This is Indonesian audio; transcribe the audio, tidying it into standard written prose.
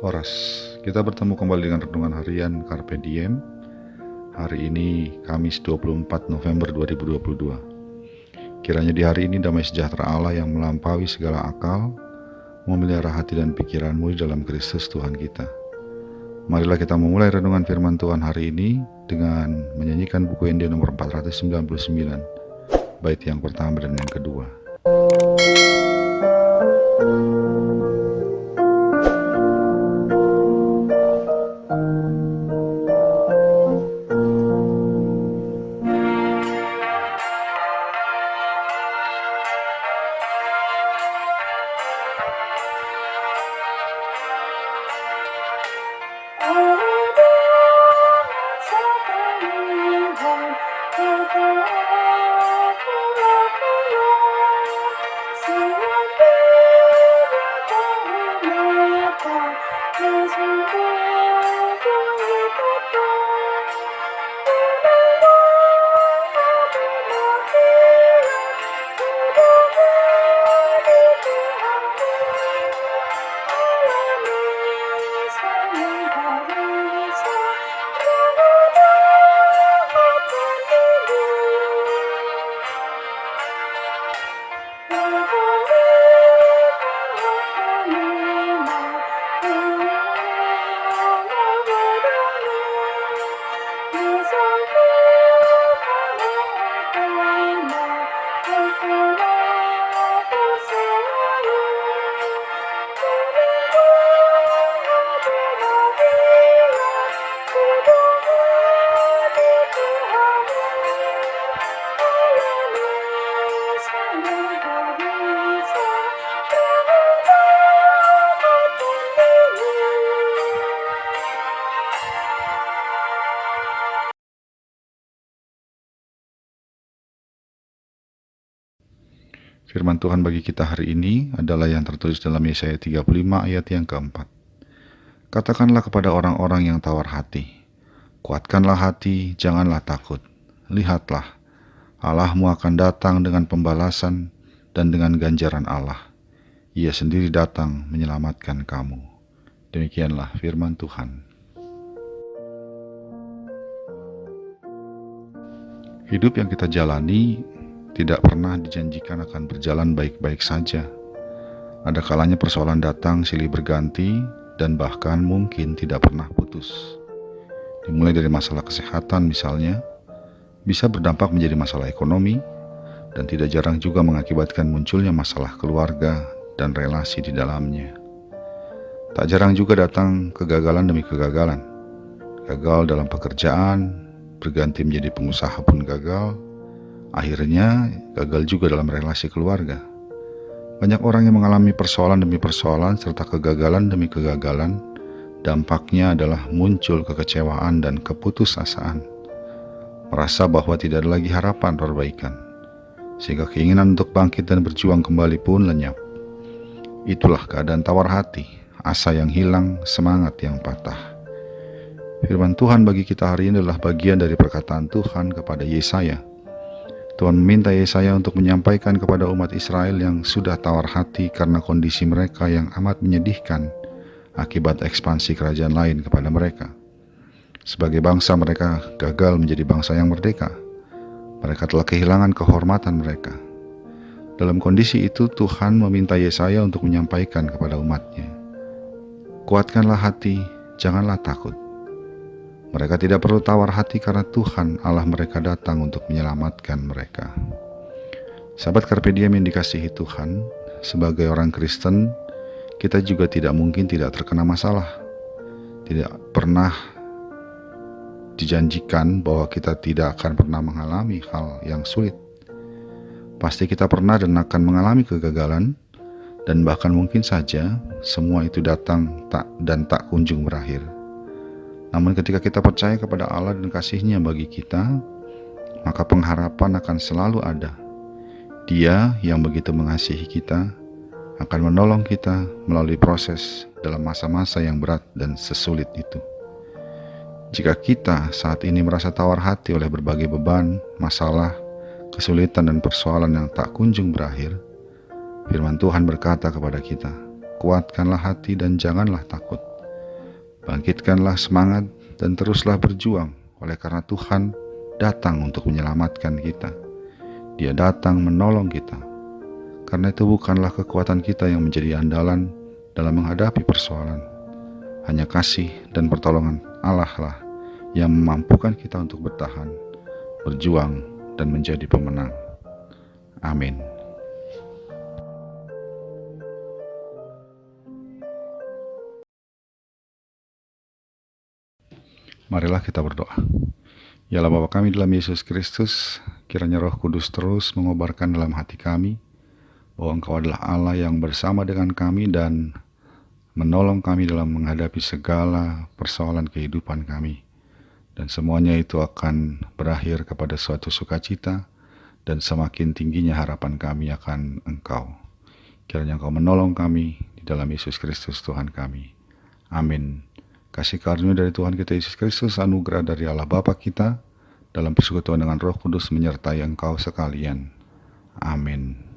Horas, kita bertemu kembali dengan renungan harian Carpe Diem. Hari ini Kamis 24 November 2022. Kiranya di hari ini damai sejahtera Allah yang melampaui segala akal memelihara hati dan pikiranmu di dalam Kristus Tuhan kita. Marilah kita memulai renungan firman Tuhan hari ini dengan menyanyikan buku Injil nomor 499, bait yang pertama dan yang kedua. Firman Tuhan bagi kita hari ini adalah yang tertulis dalam Yesaya 35 ayat yang keempat. Katakanlah kepada orang-orang yang tawar hati, kuatkanlah hati, janganlah takut. Lihatlah, Allahmu akan datang dengan pembalasan dan dengan ganjaran Allah. Ia sendiri datang menyelamatkan kamu. Demikianlah firman Tuhan. Hidup yang kita jalani tidak pernah dijanjikan akan berjalan baik-baik saja. Ada kalanya persoalan datang silih berganti dan bahkan mungkin tidak pernah putus. Dimulai dari masalah kesehatan misalnya, bisa berdampak menjadi masalah ekonomi, dan tidak jarang juga mengakibatkan munculnya masalah keluarga dan relasi di dalamnya. Tak jarang juga datang kegagalan demi kegagalan. Gagal dalam pekerjaan, berganti menjadi pengusaha pun gagal. Akhirnya gagal juga dalam relasi keluarga. Banyak orang yang mengalami persoalan demi persoalan serta kegagalan demi kegagalan. Dampaknya adalah muncul kekecewaan dan keputusasaan. Merasa bahwa tidak ada lagi harapan perbaikan. Sehingga keinginan untuk bangkit dan berjuang kembali pun lenyap. Itulah keadaan tawar hati, asa yang hilang, semangat yang patah. Firman Tuhan bagi kita hari ini adalah bagian dari perkataan Tuhan kepada Yesaya. Tuhan meminta Yesaya untuk menyampaikan kepada umat Israel yang sudah tawar hati karena kondisi mereka yang amat menyedihkan akibat ekspansi kerajaan lain kepada mereka. Sebagai bangsa mereka gagal menjadi bangsa yang merdeka. Mereka telah kehilangan kehormatan mereka. Dalam kondisi itu Tuhan meminta Yesaya untuk menyampaikan kepada umatnya, kuatkanlah hati, janganlah takut. Mereka tidak perlu tawar hati karena Tuhan Allah mereka datang untuk menyelamatkan mereka. Sahabat Carpe Diem yang dikasihi Tuhan, sebagai orang Kristen, kita juga tidak mungkin tidak terkena masalah. Tidak pernah dijanjikan bahwa kita tidak akan pernah mengalami hal yang sulit. Pasti kita pernah dan akan mengalami kegagalan, dan bahkan mungkin saja semua itu datang tak kunjung berakhir. Namun ketika kita percaya kepada Allah dan kasih-Nya bagi kita, maka pengharapan akan selalu ada. Dia yang begitu mengasihi kita akan menolong kita melalui proses dalam masa-masa yang berat dan sesulit itu. Jika kita saat ini merasa tawar hati oleh berbagai beban, masalah, kesulitan dan persoalan yang tak kunjung berakhir, firman Tuhan berkata kepada kita, kuatkanlah hati dan janganlah takut. Bangkitkanlah semangat dan teruslah berjuang, oleh karena Tuhan datang untuk menyelamatkan kita. Dia datang menolong kita. Karena itu bukanlah kekuatan kita yang menjadi andalan dalam menghadapi persoalan. Hanya kasih dan pertolongan Allah lah yang memampukan kita untuk bertahan, berjuang, dan menjadi pemenang. Amin. Marilah kita berdoa. Ya Allah Bapa kami dalam Yesus Kristus, kiranya Roh Kudus terus mengobarkan dalam hati kami bahwa Engkau adalah Allah yang bersama dengan kami dan menolong kami dalam menghadapi segala persoalan kehidupan kami. Dan semuanya itu akan berakhir kepada suatu sukacita dan semakin tingginya harapan kami akan Engkau. Kiranya Engkau menolong kami di dalam Yesus Kristus Tuhan kami. Amin. Kasih karunia dari Tuhan kita Yesus Kristus, anugerah dari Allah Bapa kita, dalam persekutuan dengan Roh Kudus menyertai engkau sekalian. Amin.